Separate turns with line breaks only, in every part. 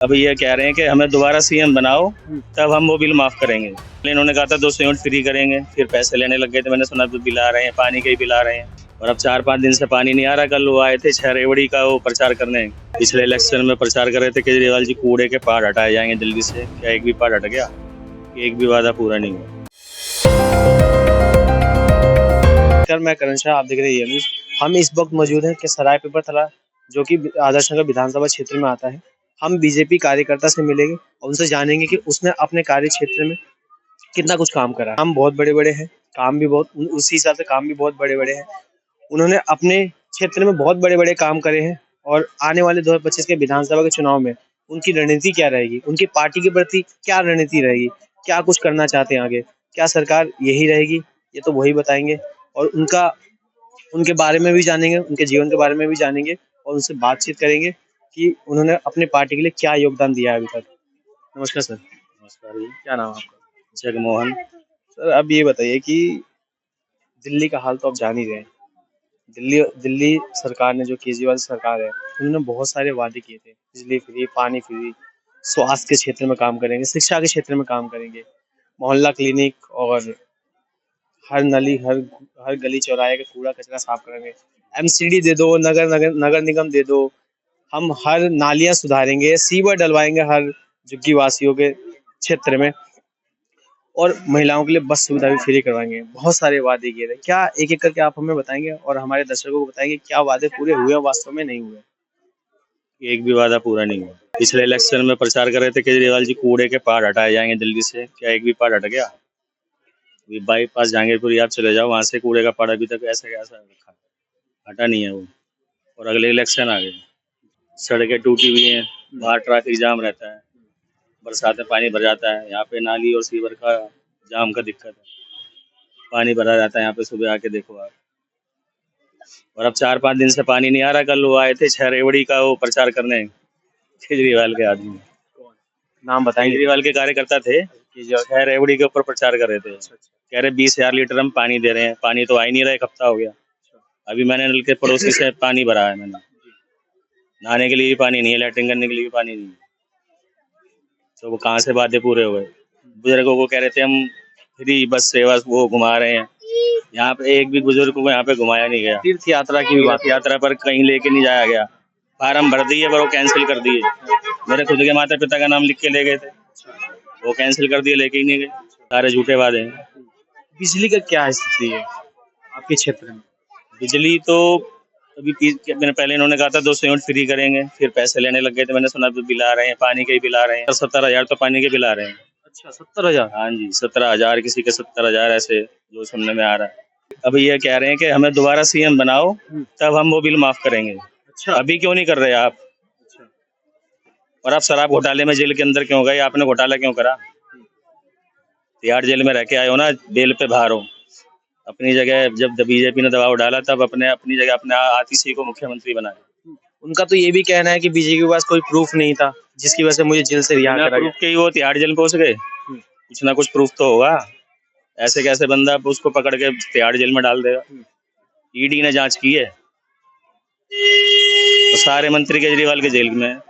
अब ये कह रहे हैं कि हमें दोबारा सीएम बनाओ, तब हम वो बिल माफ करेंगे। इन्होंने कहा था 200 यूनिट फ्री करेंगे, फिर पैसे लेने लग गए थे। मैंने सुना बिल आ रहे हैं, पानी के ही बिल आ रहे हैं। और अब 4-5 दिन से पानी नहीं आ रहा। कल वो आए थे 6 रेवड़ी का वो प्रचार करने, पिछले इलेक्शन में प्रचार कर रहे थे केजरीवाल जी कूड़े के पहाड़ हटाए जाएंगे दिल्ली से। क्या एक भी पहाड़ हट गया? एक भी वादा पूरा नहीं हुआ।
मैं करण शाह, आप देख रहे हैं न्यूज़। हम इस वक्त मौजूद हैं कि सराय पीपरथला, जो कि आदर्श नगर विधानसभा क्षेत्र में आता है। हम बीजेपी कार्यकर्ता से मिलेंगे और उनसे जानेंगे कि उसने अपने कार्य क्षेत्र में कितना कुछ काम करा। हम बहुत बड़े बड़े हैं, काम भी बहुत, उसी हिसाब से काम भी बहुत बड़े बड़े हैं। उन्होंने अपने क्षेत्र में बहुत बड़े बड़े काम करे हैं और आने वाले 2025 के विधानसभा के चुनाव में उनकी रणनीति क्या रहेगी, उनकी पार्टी के प्रति क्या रणनीति रहेगी, क्या कुछ करना चाहते हैं आगे, क्या सरकार यही रहेगी, ये तो वही बताएंगे। और उनके बारे में भी जानेंगे, उनके जीवन के बारे में भी जानेंगे और उनसे बातचीत करेंगे कि उन्होंने अपने पार्टी के लिए क्या योगदान दिया है अभी तक। नमस्कार सर।
नमस्कार जी।
क्या नाम है आपका?
जगमोहन।
सर, अब ये बताइए कि दिल्ली का हाल तो आप जान ही रहे हैं। दिल्ली सरकार ने, जो केजरीवाल सरकार है, उन्होंने बहुत सारे वादे किए थे। बिजली फ्री, पानी फ्री, स्वास्थ्य के क्षेत्र में काम करेंगे, शिक्षा के क्षेत्र में काम करेंगे, मोहल्ला क्लिनिक और हर नली, हर गली चौराहे का कूड़ा कचरा साफ करेंगे। एमसीडी दे दो, नगर निगम दे दो। हम हर नालियां सुधारेंगे, सीवर डलवाएंगे हर झुग्गी वासियों के क्षेत्र में, और महिलाओं के लिए बस सुविधा भी फ्री करवाएंगे। बहुत सारे वादे किए थे। क्या एक एक करके आप हमें बताएंगे और हमारे दर्शकों को बताएंगे क्या वादे पूरे हुए, वास्तव में नहीं हुए?
एक भी वादा पूरा नहीं हुआ। पिछले इलेक्शन में प्रचार कर रहे थे केजरीवाल जी कूड़े के पहाड़ हटाए जाएंगे दिल्ली से। क्या एक भी पहाड़ हट गया? बाईपास जहांगीरपुरी आप चले जाओ, वहां से कूड़े का पहाड़ अभी तक ऐसा कैसा रखा, हटा नहीं है वो। और अगले इलेक्शन आ गए, सड़कें टूटी हुई हैं, बाहर ट्रैफिक जाम रहता है, बरसात में पानी भर जाता है। यहाँ पे नाली और सीवर का जाम का दिक्कत है, पानी भरा रहता है यहाँ पे। सुबह आके देखो आप। और अब 4-5 दिन से पानी नहीं आ रहा। कल वो आए थे 6 रेवड़ी का वो प्रचार करने, केजरीवाल के आदमी,
नाम बताएंगे?
केजरीवाल के कार्यकर्ता थे। 6 रेवड़ी के ऊपर प्रचार कर रहे थे। कह रहे 20,000 लीटर हम पानी दे रहे हैं, पानी तो आ ही नहीं रहा, एक हफ्ता हो गया। अभी मैंने नल के पड़ोसी से पानी भरा है, मैंने नहाने के लिए भी पानी नहीं है, लैट्रिन करने के लिए भी पानी नहीं है। तो वो कहाँ से बातें पूरे हुए? बुजुर्गों को कह रहे थे हम फ्री बस सेवा वो घुमा रहे हैं, यहाँ पे एक भी बुजुर्ग को यहाँ पे घुमाया नहीं गया।
तीर्थ यात्रा की भी बात,
यात्रा पर कहीं लेके नहीं जाया गया। फार्म भर दिए पर वो कैंसिल कर दिए। मेरे खुद के माता पिता का नाम लिख के ले गए थे, वो कैंसिल कर दिए, लेके ही नहीं गए। सारे झूठे वादे हैं।
बिजली का क्या स्थिति है आपके क्षेत्र में?
बिजली तो अभी मैंने पहले इन्होंने कहा था 200 यूनिट फ्री करेंगे, फिर पैसे लेने लग गए थे। मैंने सुना बिल आ रहे हैं, पानी के ही बिल आ रहे हैं। 70,000 तो पानी के बिल आ रहे हैं।
अच्छा, 70,000?
हाँ जी, 17,000, किसी के 70,000, ऐसे जो सुनने में आ रहा है। अब ये कह रहे हैं कि हमें दोबारा सीएम बनाओ, तब हम वो बिल माफ करेंगे।
अच्छा।
अभी क्यों नहीं कर रहे आप?
अच्छा।
और आप शराब घोटाले में जेल के अंदर क्यों गए? आपने घोटाला क्यों करा? तिहाड़ जेल में रह के आए हो ना, बेल पे बाहर हो। अपनी जगह जब बीजेपी ने दबाव डाला, तब अपनी जगह अपने आतिशी को मुख्यमंत्री बनाया।
उनका तो ये भी कहना है कि बीजेपी के पास कोई प्रूफ नहीं था, जिसकी वजह से मुझे जेल से रिहा करा गया।
प्रूफ के ही वो तिहाड़ जेल पहुंच गए। कुछ ना कुछ प्रूफ तो होगा। ऐसे कैसे बंदा उसको पकड़ के तिहाड़ जेल में डाल देगा? ईडी ने जांच की है, तो सारे मंत्री केजरीवाल के जेल में हैं,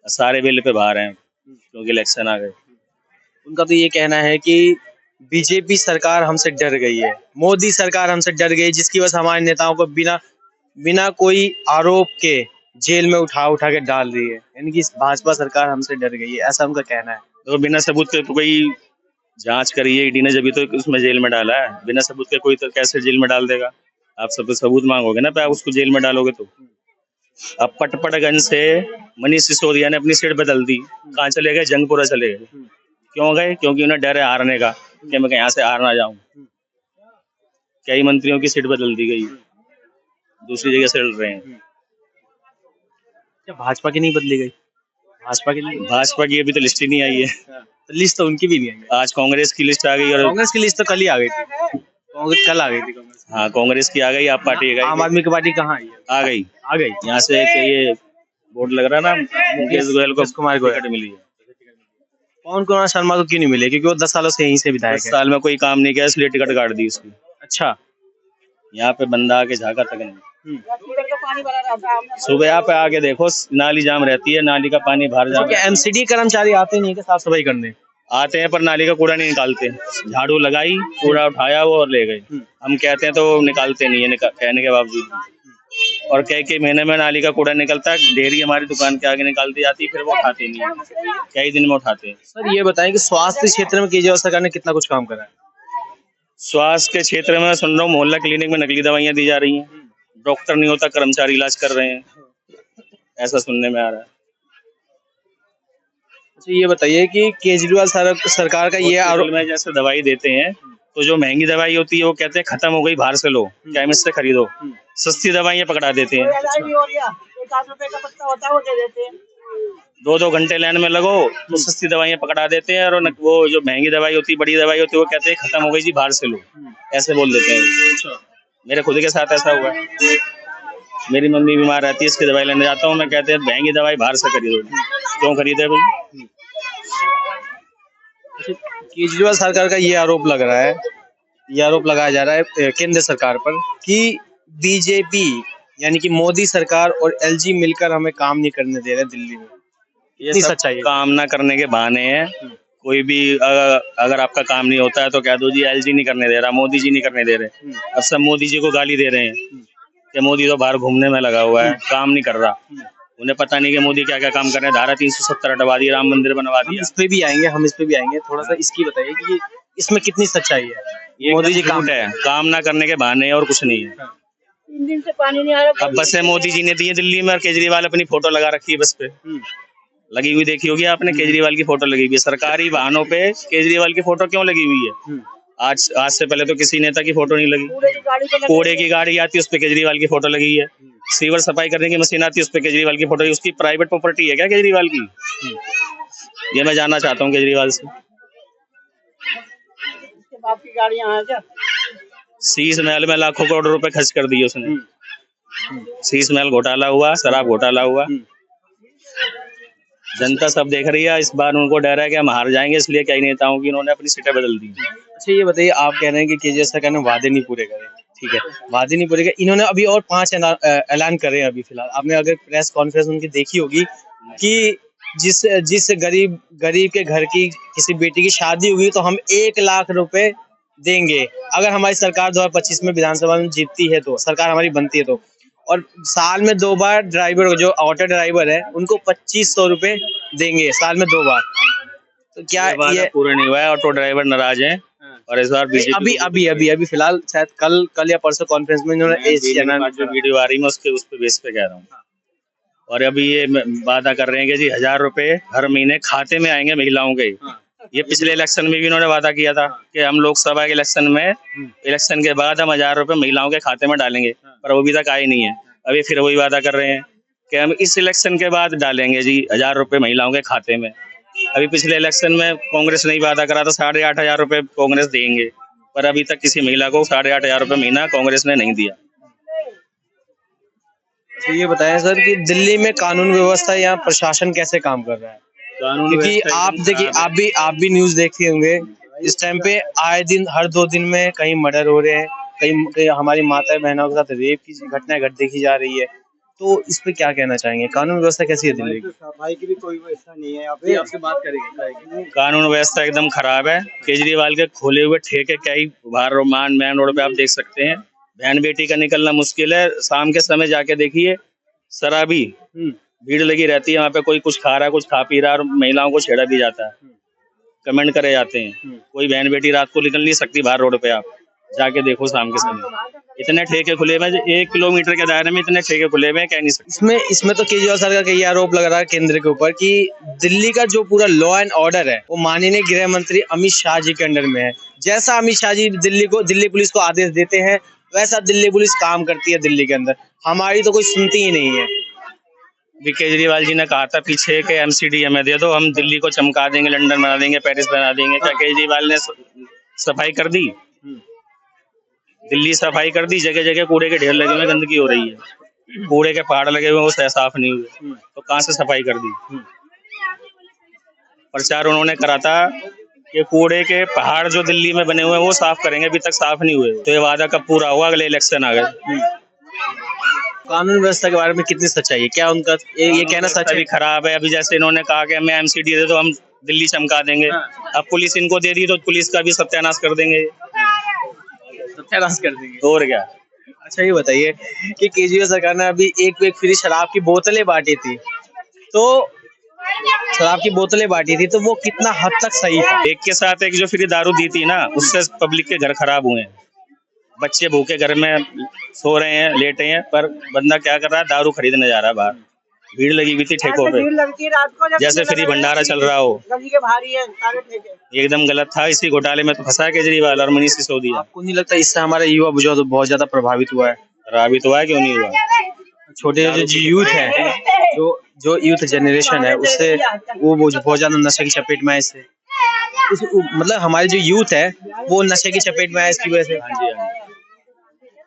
सारे बिल पे बाहर हैं क्योंकि इलेक्शन आ गए।
उनका तो ये कहना है कि बीजेपी सरकार हमसे डर गई है, मोदी सरकार हमसे डर गई, जिसकी वजह से हमारे नेताओं को बिना कोई आरोप के जेल में उठा के डाल रही है। यानी कि भाजपा सरकार हमसे डर गई है, ऐसा उनका कहना है।
तो बिना सबूत के कोई जांच करी है ईडी ने, जब तो उसमें जेल में डाला है। बिना सबूत के कोई तो कैसे जेल में डाल देगा? आप सब सबूत मांगोगे ना, आप उसको जेल में डालोगे तो। अब पटपटगंज से मनीष सिसोदिया ने अपनी सीट बदल दी। कहाँ चले गए? जंगपुरा चले गए। क्यों गए? क्योंकि उन्हें डर है हारने का, कि मैं यहाँ से हार ना जाऊं। कई मंत्रियों की सीट बदल दी गई, दूसरी जगह से लड़ रहे हैं।
क्या भाजपा की नहीं बदली गई?
भाजपा की अभी तो लिस्ट ही नहीं आई है।
तो लिस्ट तो उनकी भी नहीं आई है।
आज कांग्रेस की लिस्ट आ गई, और
कांग्रेस की लिस्ट तो कल ही आ गई थी। कांग्रेस कल आ गई थी। कांग्रेस,
हाँ, कांग्रेस की आ गई। आप पार्टी गई,
आम आदमी की पार्टी कहाँ आई है?
आ गई।
आ गई।
यहाँ से ये बोर्ड लग रहा है ना, मुकेश गोयल को
कुमार गोयल
टिकट मिली है।
पवन कुमार शर्मा को क्यों नहीं मिले? क्योंकि वो 10 सालों से यहीं से विधायक है।
10 साल में कोई काम नहीं किया, इसलिए टिकट काट दी उसकी।
अच्छा।
यहाँ पे बंदा आके झाका तक नहीं। सुबह आप आके देखो, नाली जाम रहती है, नाली का पानी बाहर जाम
क्या एमसीडी कर्मचारी आते नहीं है क्या साफ सफाई करने?
आते हैं, पर नाली का कूड़ा नहीं निकालते। झाड़ू लगाई, कूड़ा उठाया वो और ले गए। हम कहते हैं तो वो निकालते नहीं है, कहने के बावजूद भी। और कई महीने में नाली का कूड़ा निकलता है, ढेरी हमारी दुकान के आगे निकाल दी जाती है, फिर वो उठाते नहीं है, कई दिन में उठाते हैं।
सर ये बताएं कि स्वास्थ्य क्षेत्र में केजरीवाल सरकार ने कितना कुछ काम करा है?
स्वास्थ्य के क्षेत्र में सुन रहा हूँ, मोहल्ला क्लिनिक में नकली दवाइयाँ दी जा रही हैं, डॉक्टर नहीं होता, कर्मचारी इलाज कर रहे हैं, ऐसा सुनने में आ रहा है।
अच्छा ये बताइए कि केजरीवाल सरकार का ये आरोप
में जैसे दवाई देते हैं, तो जो महंगी दवाई होती है वो कहते हैं खत्म हो गई, बाहर से लो, केमिस्ट से खरीदो। सस्ती दवाइयाँ पकड़ा देते हैं, 2-2 घंटे लाइन में लगो तो सस्ती दवाइयाँ पकड़ा देते हैं, और वो जो महंगी दवाई होती है, बड़ी दवाई होती है, वो कहते हैं खत्म हो गई जी, बाहर से लो, ऐसे बोल देते हैं। मेरे खुद के साथ ऐसा हुआ। मेरी मम्मी बीमार रहती है, इसकी दवाई लेने जाता हूँ मैं, कहते हैं महंगी दवाई बाहर से खरीदो। क्यों खरीदे भाई?
केजरीवाल सरकार का ये आरोप लग रहा है, ये आरोप लगाया जा रहा है केंद्र सरकार पर कि बीजेपी यानी कि मोदी सरकार और एलजी मिलकर हमें काम नहीं करने दे रहे दिल्ली में।
ये सब
सच्चाई है?
काम ना करने के बहाने हैं। कोई भी अगर आपका काम नहीं होता है तो कह दो जी एलजी नहीं करने दे रहा, मोदी जी नहीं करने दे रहे। अब सब मोदी जी को गाली दे रहे हैं कि मोदी तो बाहर घूमने में लगा हुआ है, काम नहीं कर रहा। उन्हें पता नहीं कि मोदी क्या क्या काम कर रहे हैं। धारा 370 हटवा दी, राम मंदिर बनवा दिया।
इस पे भी आएंगे, हम इस पे भी आएंगे। थोड़ा सा इसकी बताइए कि इसमें कितनी सच्चाई है?
ये मोदी जी काम ना करने के बहाने और कुछ नहीं है।
3 दिन से पानी नहीं आ रहा।
अब बसें मोदी जी ने दी है दिल्ली में, और केजरीवाल अपनी फोटो लगा रखी है बस पे, लगी हुई देखी होगी आपने, केजरीवाल की फोटो लगी हुई है। सरकारी वाहनों पे केजरीवाल की फोटो क्यों लगी हुई है? आज से पहले तो किसी नेता की फोटो नहीं लगी। कूड़े की गाड़ी आती है, उस पे केजरीवाल की फोटो लगी है। सीवर सफाई करने की मशीन आती है, उस पे केजरीवाल की फोटो है। उसकी प्राइवेट प्रॉपर्टी है क्या केजरीवाल की? ये मैं जानना चाहता हूँ केजरीवाल से।
बाप की गाड़ियां हैं क्या?
शीश महल में लाखों करोड़ रुपए खर्च कर दिए उसने। शीश महल घोटाला हुआ, शराब घोटाला हुआ। जनता सब देख रही है। इस बार उनको डर है कि हम हार जाएंगे, इसलिए कई नेताओं की इन्होंने अपनी सीटें बदल दी।
अच्छा ये बताइए, आप कह रहे हैं कि केजरीवाल सरकार ने वादे नहीं पूरे करे, ठीक है, वादे नहीं पूरे करे। इन्होंने अभी और 5 ऐलान करे हैं अभी फिलहाल। आपने अगर प्रेस कॉन्फ्रेंस उनकी देखी होगी कि जिस गरीब के घर की किसी बेटी की शादी होगी तो हम 1 लाख रुपए देंगे अगर हमारी सरकार 2025 में विधानसभा में जीतती है, तो सरकार हमारी बनती है तो। और साल में 2 बार ड्राइवर, जो ऑटो ड्राइवर है, उनको 2500 रुपए देंगे साल में 2 बार। तो क्या ये
पूरा नहीं हुआ है? ऑटो ड्राइवर नाराज हैं, और इस बार
अभी फिलहाल शायद कल या परसों कॉन्फ्रेंस में इन्होंने
जो वीडियो आ रही है उस पे बेस पे कह रहा हूँ। और अभी ये वादा कर रहे हैं कि जी 1000 रुपए हर महीने खाते में आएंगे महिलाओं के। ये पिछले इलेक्शन में भी इन्होंने वादा किया था कि हम लोकसभा के इलेक्शन के बाद हम 1000 रुपए महिलाओं के खाते में डालेंगे, पर वो अभी तक आए नहीं है। अभी फिर वही वादा कर रहे हैं कि हम इस इलेक्शन के बाद डालेंगे जी 1000 रुपए महिलाओं के खाते में। अभी पिछले इलेक्शन में कांग्रेस ने वादा करा था 8500 रुपए कांग्रेस देंगे, पर अभी तक किसी महिला को 8500 रुपए महीना कांग्रेस ने नहीं दिया।
तो ये बताएं सर कि दिल्ली में कानून व्यवस्था या प्रशासन कैसे काम कर रहा है? क्योंकि आप देखिए, आप भी न्यूज देखते होंगे, इस टाइम पे आए दिन हर 2 दिन में कहीं मर्डर हो रहे हैं, कहीं हमारी माता बहनों के साथ रेप की घटनाएं देखी जा रही है। तो इस पे क्या कहना चाहेंगे? कानून व्यवस्था कैसी है दिल्ली की?
सफाई की भी कोई व्यवस्था नहीं है। अभी आपसे बात करेंगे।
कानून व्यवस्था एकदम खराब है। केजरीवाल के खोले हुए ठेके कई बाहर मेन रोड पे आप देख सकते हैं। बहन बेटी का निकलना मुश्किल है। शाम के समय जाके देखिए, शराबी भीड़ लगी रहती है वहाँ पे। कोई कुछ खा रहा है, कुछ खा पी रहा है, और महिलाओं को छेड़ा भी जाता है, कमेंट करे जाते हैं। कोई बहन बेटी रात को निकल नहीं सकती बाहर रोड पे। आप जाके देखो शाम के समय, इतने ठेके खुले हुए हैं। 1 किलोमीटर के दायरे में इतने ठेके खुले हुए हैं, कह नहीं सकते।
इसमें तो केजरीवाल सरकार का ये आरोप लग रहा है केंद्र के ऊपर कि दिल्ली का जो पूरा लॉ एंड ऑर्डर है वो माननीय गृह मंत्री अमित शाह जी के अंडर में है। जैसा अमित शाह जी दिल्ली पुलिस को आदेश देते हैं, वैसा दिल्ली पुलिस काम करती है दिल्ली के अंदर। हमारी तो कोई सुनती ही नहीं है।
भी केजरीवाल जी ने कहा था पीछे के एमसीडी हमें दे दो, हम दिल्ली को चमका देंगे, लंदन बना देंगे, पेरिस बना देंगे। क्या केजरीवाल ने सफाई कर दी? दिल्ली सफाई कर दी। जगह जगह कूड़े के ढेर लगे हुए, गंदगी हो रही है, कूड़े के पहाड़ लगे हुए, वो साफ नहीं हुए, तो कहाँ से सफाई कर दी? प्रचार उन्होंने करा था कि कूड़े के पहाड़ जो दिल्ली में बने हुए हैं वो साफ करेंगे, अभी तक साफ नहीं हुए। तो ये वादा कब पूरा हुआ? अगले इलेक्शन आ गए।
कानून व्यवस्था के बारे में कितनी सच्चाई है? क्या उनका ये कहना सच है?
अभी खराब है। अभी जैसे इन्होंने कहा कि हमें एमसीडी दे दो, हम दिल्ली चमका देंगे। अब पुलिस इनको दे दी तो पुलिस का भी सत्यानाश कर देंगे।
सत्यानाश कर देंगे।
और क्या।
अच्छा ये बताइए कि केजरीवाल सरकार ने अभी एक फ्री शराब की बोतलें बांटी थी, तो शराब की बोतलें बांटी थी, तो वो कितना हद तक सही था?
एक के साथ एक जो फ्री दारू दी थी ना, उससे पब्लिक के घर खराब हुए हैं। बच्चे भूखे घर में सो रहे हैं, लेटे हैं, पर बंदा क्या कर रहा है, दारू खरीदने जा रहा है बाहर। भीड़ लगी हुई थी ठेकों पे, जैसे फ्री भंडारा चल रहा हो।
गली के भारी है सारे ठेके।
एकदम गलत था। इसी घोटाले में तो फंसा है केजरीवाल और मनीष सिसोदिया।
आपको नहीं लगता इससे हमारा युवा बहुत ज्यादा प्रभावित हुआ है?
खराबी तो है, क्यों नहीं हुआ।
छोटे जो यूथ है, जो यूथ जनरेशन है, उससे वो बहुत ज्यादा नशे की चपेट में है। इससे मतलब हमारे जो यूथ है वो नशे की चपेट में है इसकी वजह से।
हाँ जी, हाँ जी।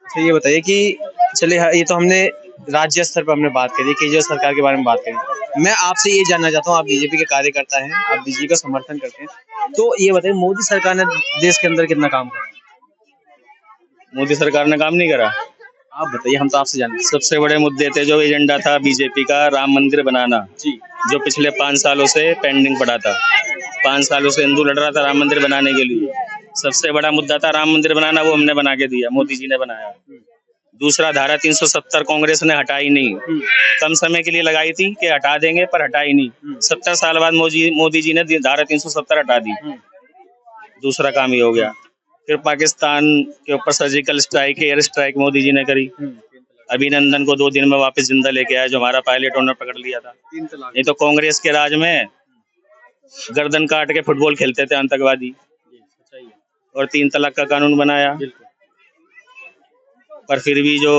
अच्छा ये बताइए कि चलिए ये तो हमने राज्य स्तर पर हमने बात करी, केजरीवाल सरकार के बारे में बात करी। मैं आपसे ये जानना चाहता हूँ, आप बीजेपी के कार्यकर्ता हैं, आप बीजेपी का समर्थन करते हैं, तो ये बताइए मोदी सरकार ने देश के अंदर कितना काम करा?
मोदी सरकार ने काम नहीं करा।
आप बताइए, हम तो आपसे जानते
सबसे बड़े मुद्दे थे, जो एजेंडा था बीजेपी का, राम मंदिर बनाना
जी।
जो पिछले 5 सालों से पेंडिंग पड़ा था। 5 सालों से हिंदू लड़ रहा था राम मंदिर बनाने के लिए। सबसे बड़ा मुद्दा था राम मंदिर बनाना, वो हमने बना के दिया, मोदी जी ने बनाया। दूसरा, धारा 370 कांग्रेस ने हटाई नहीं। कम समय के लिए लगाई थी कि हटा देंगे, पर हटाई नहीं। 70 साल बाद मोदी जी ने धारा 370 हटा दी। दूसरा काम ये हो गया। फिर पाकिस्तान के ऊपर surgical strike, air strike Modi ji ने करी। अभिनंदन को 2 दिन में वापस जिंदा लेके आया, जो हमारा पायलट ओनर पकड़ लिया था। नहीं तो कांग्रेस के राज में गर्दन काट के फुटबॉल खेलते थे आतंकवादी। और 3 तलाक का कानून बनाया। पर फिर भी जो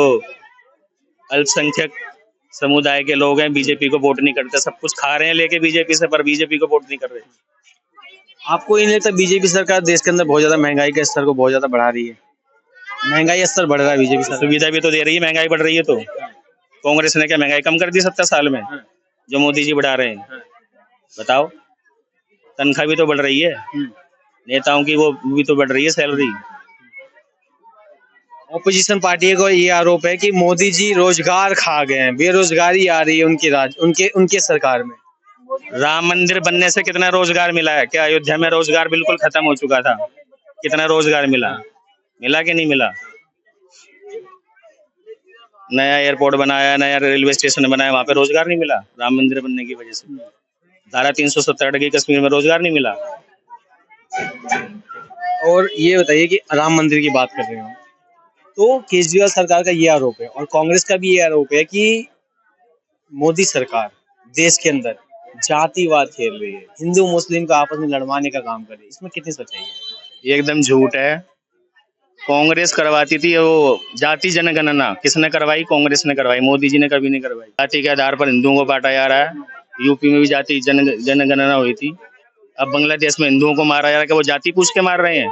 अल्पसंख्यक समुदाय के लोग हैं, बीजेपी को वोट नहीं करते। सब कुछ खा रहे हैं लेके बीजेपी से, पर बीजेपी को वोट नहीं कर रहे।
आपको ये नहीं लगता बीजेपी सरकार देश के अंदर बहुत ज्यादा महंगाई के स्तर को बहुत ज्यादा बढ़ा रही है? महंगाई स्तर बढ़ रहा है बीजेपी सरकार।
सुविधा भी तो दे रही है, महंगाई बढ़ रही है। तो कांग्रेस ने क्या महंगाई कम कर दी 70 साल में, जो मोदी जी बढ़ा रहे हैं? बताओ। तनख्वाह भी तो बढ़ रही है नेताओं की, वो भी तो बढ़ रही है सैलरी।
ऑपोजिशन पार्टी को ये आरोप है कि मोदी जी रोजगार खा गए हैं, बेरोजगारी आ रही है उनके सरकार में।
राम मंदिर बनने से कितना रोजगार मिला है? क्या अयोध्या में रोजगार बिल्कुल खत्म हो चुका था? कितना रोजगार मिला कि नहीं मिला? नया एयरपोर्ट बनाया, नया रेलवे स्टेशन बनाया, वहां पे रोजगार नहीं मिला राम मंदिर बनने की वजह से। धारा 370 हट गई, कश्मीर में रोजगार नहीं मिला।
और ये बताइए कि राम मंदिर की बात कर रहे हो, तो केजरीवाल सरकार का ये आरोप है और कांग्रेस का भी ये आरोप है कि मोदी सरकार देश के अंदर जातिवाद खेल रही है, हिंदू मुस्लिम को आपस में लड़वाने का काम कर रही है। इसमें कितनी सच्चाई है?
ये एकदम झूठ है। कांग्रेस करवाती थी वो जाति जनगणना। किसने करवाई? कांग्रेस ने करवाई, मोदी जी ने कभी नहीं करवाई। जाति के आधार पर हिंदुओं को बांटा जा रहा है। यूपी में भी जाति जनगणना हुई थी। अब बांग्लादेश में हिंदुओं को मारा जा रहा है। कि वो जाति पूछ के मार रहे हैं?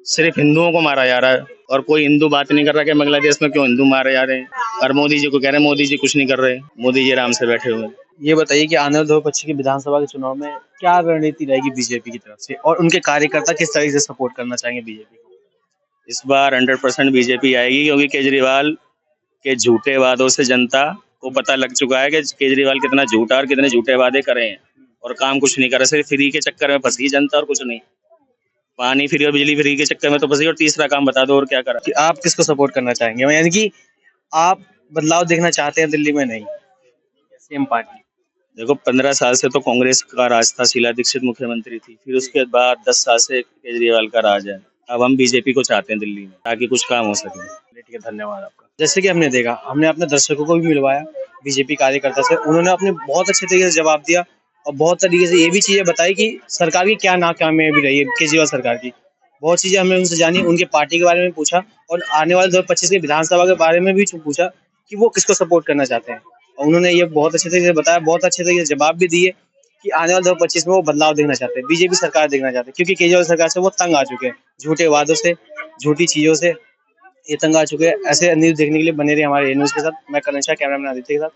सिर्फ हिंदुओं को मारा जा रहा है, और कोई हिंदू बात नहीं कर रहा कि बांग्लादेश में क्यों हिंदू मारे जा रहे हैं। और मोदी जी को कह रहे हैं मोदी जी कुछ नहीं कर रहे, मोदी जी आराम से बैठे हुए हैं।
ये बताइए कि आने वाले 2025 के विधानसभा के चुनाव में क्या रणनीति रहेगी बीजेपी की तरफ से, और उनके कार्यकर्ता किस तरीके से सपोर्ट करना चाहेंगे बीजेपी को?
इस बार 100% बीजेपी आएगी, क्योंकि केजरीवाल के झूठे वादों से जनता को पता लग चुका है कि केजरीवाल कितना झूठा और कितने झूठे वादे करे हैं, और काम कुछ नहीं करे। सिर्फ फ्री के चक्कर में फंसी जनता और कुछ नहीं। पानी फ्री और बिजली फ्री के चक्कर में तो फंसी, और तीसरा काम बता दो और क्या करा।
कि आप किसको सपोर्ट करना चाहेंगे, यानी कि आप बदलाव देखना चाहते हैं दिल्ली में, नहीं सेम पार्टी?
देखो, 15 साल से तो कांग्रेस का राज था, शीला दीक्षित मुख्यमंत्री थी। फिर उसके बाद 10 साल से केजरीवाल का राज है। अब हम बीजेपी को चाहते हैं दिल्ली में, ताकि कुछ काम हो सके।
ठीक है, धन्यवाद आपका। जैसे कि हमने देखा, हमने अपने दर्शकों को भी मिलवाया बीजेपी कार्यकर्ता से, उन्होंने अपने बहुत अच्छे तरीके से जवाब दिया और बहुत तरीके से ये भी चीजें बताई कि सरकार की क्या नाकामयाबी रही है, केजरीवाल सरकार की। बहुत चीजें हमने उनसे जानी, उनके पार्टी के बारे में पूछा, और आने वाले 2025 के विधानसभा के बारे में भी पूछा कि वो किसको सपोर्ट करना चाहते हैं। और उन्होंने ये बहुत अच्छे तरीके से बताया, बहुत अच्छे तरीके से जवाब भी दिए कि आने वाले 2025 में वो बदलाव देखना चाहते हैं, बीजेपी सरकार देखना चाहते हैं, क्योंकि केजरीवाल सरकार से वो तंग आ चुके हैं, झूठे वादों से, झूठी चीजों से ये तंग आ चुके हैं। ऐसे न्यूज देखने के लिए बने रहे हमारे न्यूज के साथ। मैं करण शाह, कैमरामैन आदित्य के साथ।